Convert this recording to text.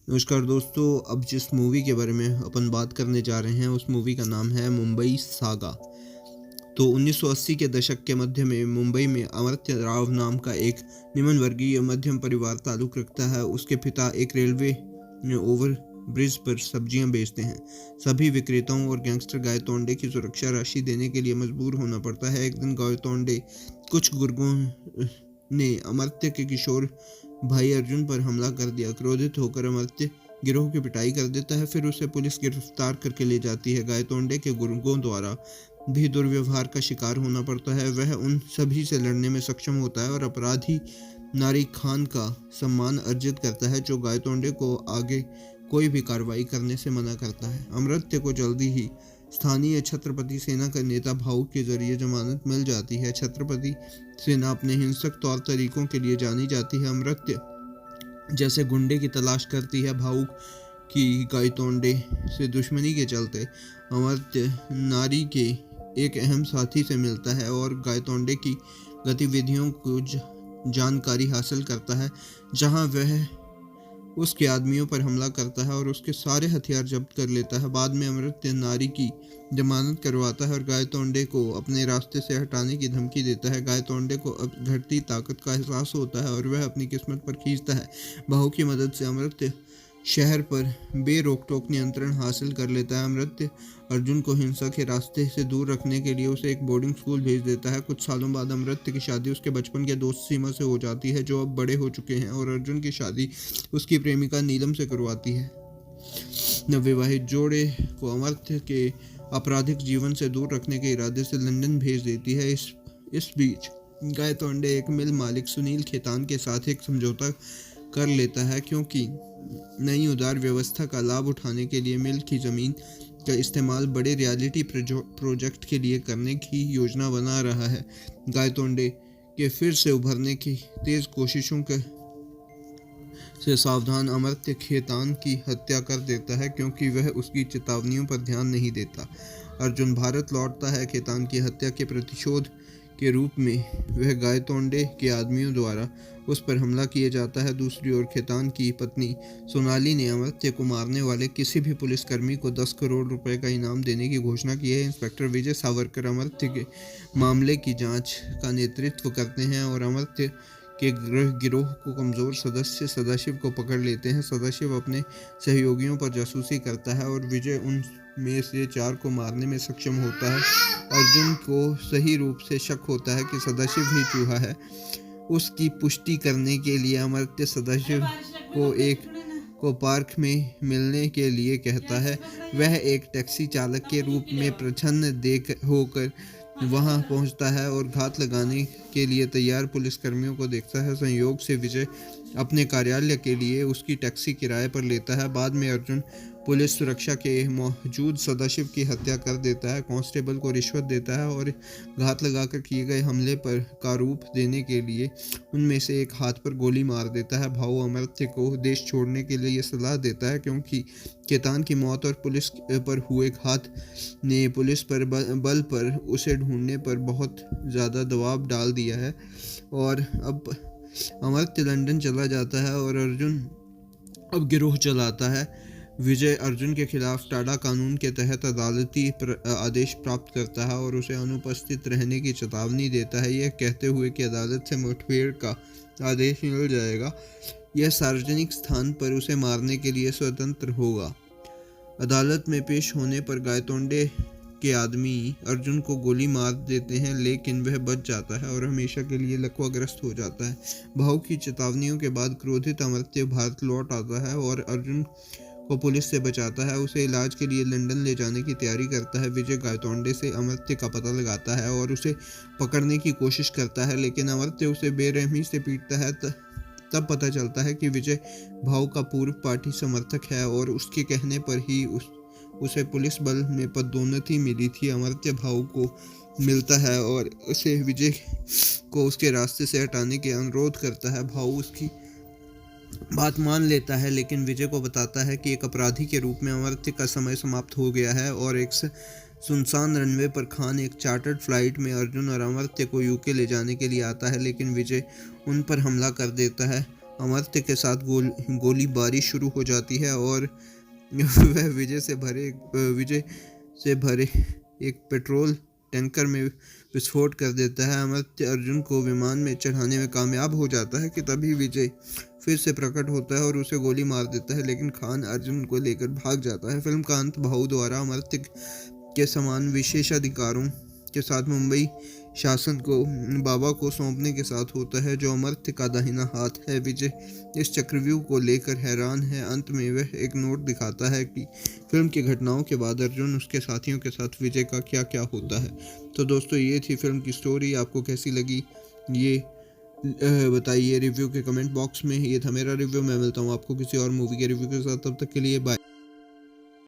नमस्कार दोस्तों। अब जिस मूवी के बारे में अपन बात करने जा रहे हैं उस मूवी का नाम है मुंबई सागा। तो 1980 के दशक के मध्य में मुंबई में अमर्त्य राव नाम का एक निम्न वर्गीय मध्यम परिवार ताल्लुक रखता है। उसके पिता एक रेलवे ओवर ब्रिज पर सब्जियां बेचते हैं। सभी विक्रेताओं और गैंगस्टर गायतोंडे की सुरक्षा राशि देने के लिए मजबूर होना पड़ता है। एक दिन गायतोंडे कुछ गुर्गों ने अमर्त्य के किशोर भाई अर्जुन पर हमला कर दिया। क्रोधित होकर अमर्त्य गिरोह की पिटाई कर देता है, फिर उसे पुलिस गिरफ्तार करके ले जाती है। गायतोंडे के गुर्गों द्वारा भी दुर्व्यवहार का शिकार होना पड़ता है। वह उन सभी से लड़ने में सक्षम होता है और अपराधी नारी खान का सम्मान अर्जित करता है, जो गायतोंडे को आगे कोई भी कार्रवाई करने से मना करता है। अमर्त्य को जल्दी ही स्थानीय छत्रपति सेना का नेता भाऊ के जरिए जमानत मिल जाती है। छत्रपति सेना अपने हिंसक तौर तरीकों के लिए जानी जाती है। अमर्त्य जैसे गुंडे की तलाश करती है। भाऊ की गायतोंडे से दुश्मनी के चलते अमर्त्य नारी के एक अहम साथी से मिलता है और गायतोंडे की गतिविधियों को जानकारी हासिल करता है, जहां वह उसके आदमियों पर हमला करता है और उसके सारे हथियार जब्त कर लेता है। बाद में अमर्त्य नारी की जमानत करवाता है और गायतोंडे को अपने रास्ते से हटाने की धमकी देता है। गायतोंडे को अब घटती ताकत का एहसास होता है और वह अपनी किस्मत पर खींचता है। बहू की मदद से अमर्त्य शहर पर बेरोक-टोक नियंत्रण हासिल कर लेता है। अमर्त्य अर्जुन को हिंसा के रास्ते से दूर रखने के लिए उसे एक बोर्डिंग स्कूल भेज देता है। कुछ सालों बाद अमर्त्य की शादी उसके बचपन के दोस्त सीमा से हो जाती है, जो अब बड़े हो चुके हैं, और अर्जुन की शादी उसकी प्रेमिका नीलम से करवाती है। नवविवाहित जोड़े को अमर्त्य के आपराधिक जीवन से दूर रखने के इरादे से लंदन भेज देती है। इस बीच गायतोंडे एक मिल मालिक सुनील खेतान के साथ एक समझौता कर लेता है, क्योंकि नई उदार व्यवस्था का लाभ उठाने के लिए मिल की जमीन का इस्तेमाल बड़े रियलिटी प्रोजेक्ट के लिए करने की योजना बना रहा है। गायतोंडे के फिर से उभरने की तेज कोशिशों से सावधान अमर्त्य खेतान की हत्या कर देता है, क्योंकि वह उसकी चेतावनियों पर ध्यान नहीं देता। अर्जुन भारत लौटता है। खेतान की हत्या के प्रतिशोध के रूप में वह गायतोंडे के आदमियों द्वारा उस पर हमला किया जाता है। दूसरी ओर खेतान की पत्नी सोनाली ने अमर्त्य को मारने वाले किसी भी पुलिसकर्मी को 10 करोड़ रुपए का इनाम देने की घोषणा की है। इंस्पेक्टर विजय सावरकर अमर्त्य के मामले की जांच का नेतृत्व करते हैं और अमर्त्य के गिरोह को कमजोर सदस्य सदाशिव को पकड़ लेते हैं। सदाशिव अपने सहयोगियों पर जासूसी करता है और विजय उन में से 4 को मारने में सक्षम होता है। अर्जुन को सही रूप से शक होता है कि सदाशिव ही चूहा है। उसकी पुष्टि करने के लिए अमर्त्य सदाशिव को पार्क में मिलने के लिए कहता है। वह एक टैक्सी चालक के रूप में प्रच्छन्न होकर वहां पहुंचता है और घात लगाने के लिए तैयार पुलिसकर्मियों को देखता है। संयोग से विजय अपने कार्यालय के लिए उसकी टैक्सी किराए पर लेता है। बाद में अर्जुन पुलिस सुरक्षा के मौजूद सदाशिव की हत्या कर देता है, कांस्टेबल को रिश्वत देता है और घात लगाकर किए गए हमले पर कारूप देने के लिए उनमें से एक हाथ पर गोली मार देता है। भाऊ अमर्त्य को देश छोड़ने के लिए यह सलाह देता है, क्योंकि खेतान की मौत और पुलिस पर हुए घात ने पुलिस पर बल पर उसे ढूंढने पर बहुत ज़्यादा दबाव डाल दिया है। और अब अमर्त्य लंदन चला जाता है और अर्जुन अब गिरोह चलाता है। विजय अर्जुन के खिलाफ टाडा कानून के तहत अदालती आदेश प्राप्त करता है और उसे अनुपस्थित रहने की चेतावनी देता है, यह कहते हुए कि अदालत से मुठभेड़ का आदेश मिल जाएगा। यह सार्वजनिक स्थान पर उसे मारने के लिए स्वतंत्र होगा। अदालत में पेश होने पर गायतोंडे के आदमी अर्जुन को गोली मार देते हैं, लेकिन वह बच जाता है और हमेशा के लिए लकवाग्रस्त हो जाता है। भाऊ की चेतावनियों के बाद क्रोधित अमर्त्य भारत लौट आता है और अर्जुन को पुलिस से बचाता है। उसे इलाज के लिए लंदन ले जाने की तैयारी करता है। विजय गायतोंडे से अमर्त्य का पता लगाता है और उसे पकड़ने की कोशिश करता है, लेकिन अमर्त्य उसे बेरहमी से पीटता है। तब पता चलता है कि विजय भाऊ का पूर्व पार्टी समर्थक है और उसके कहने पर ही उसे पुलिस बल में पदोन्नति मिली थी। अमर्त्य भाऊ को मिलता है और उसे विजय को उसके रास्ते से हटाने के अनुरोध करता है। भाऊ उसकी बात मान लेता है, लेकिन विजय को बताता है कि एक अपराधी के रूप में अमर्त्य का समय समाप्त हो गया है। और एक सुनसान रनवे पर खान एक चार्टर्ड फ्लाइट में अर्जुन और अमर्त्य को यूके ले जाने के लिए आता है, लेकिन विजय उन पर हमला कर देता है अमर्त्य के साथ गोलीबारी शुरू हो जाती है और वह विजय से भरे एक पेट्रोल टैंकर में विस्फोट कर देता है। अमर्त्य अर्जुन को विमान में चढ़ाने में कामयाब हो जाता है कि तभी विजय फिर से प्रकट होता है और उसे गोली मार देता है, लेकिन खान अर्जुन को लेकर भाग जाता है। फिल्म का अंत भाऊ द्वारा अमर्त्य के समान विशेषाधिकारों के साथ मुंबई शासन को बाबा को सौंपने के साथ होता है, जो अमर्त्य का दाहिना हाथ है। विजय इस चक्रव्यूह को लेकर हैरान है। अंत में वह एक नोट दिखाता है कि फिल्म की घटनाओं के बाद अर्जुन उसके साथियों के साथ विजय का क्या क्या होता है। तो दोस्तों, ये थी फिल्म की स्टोरी। आपको कैसी लगी ये बताइए रिव्यू के कमेंट बॉक्स में। ये था मेरा रिव्यू। मैं मिलता हूँ आपको किसी और मूवी के रिव्यू के साथ। तब तक के लिए बाय।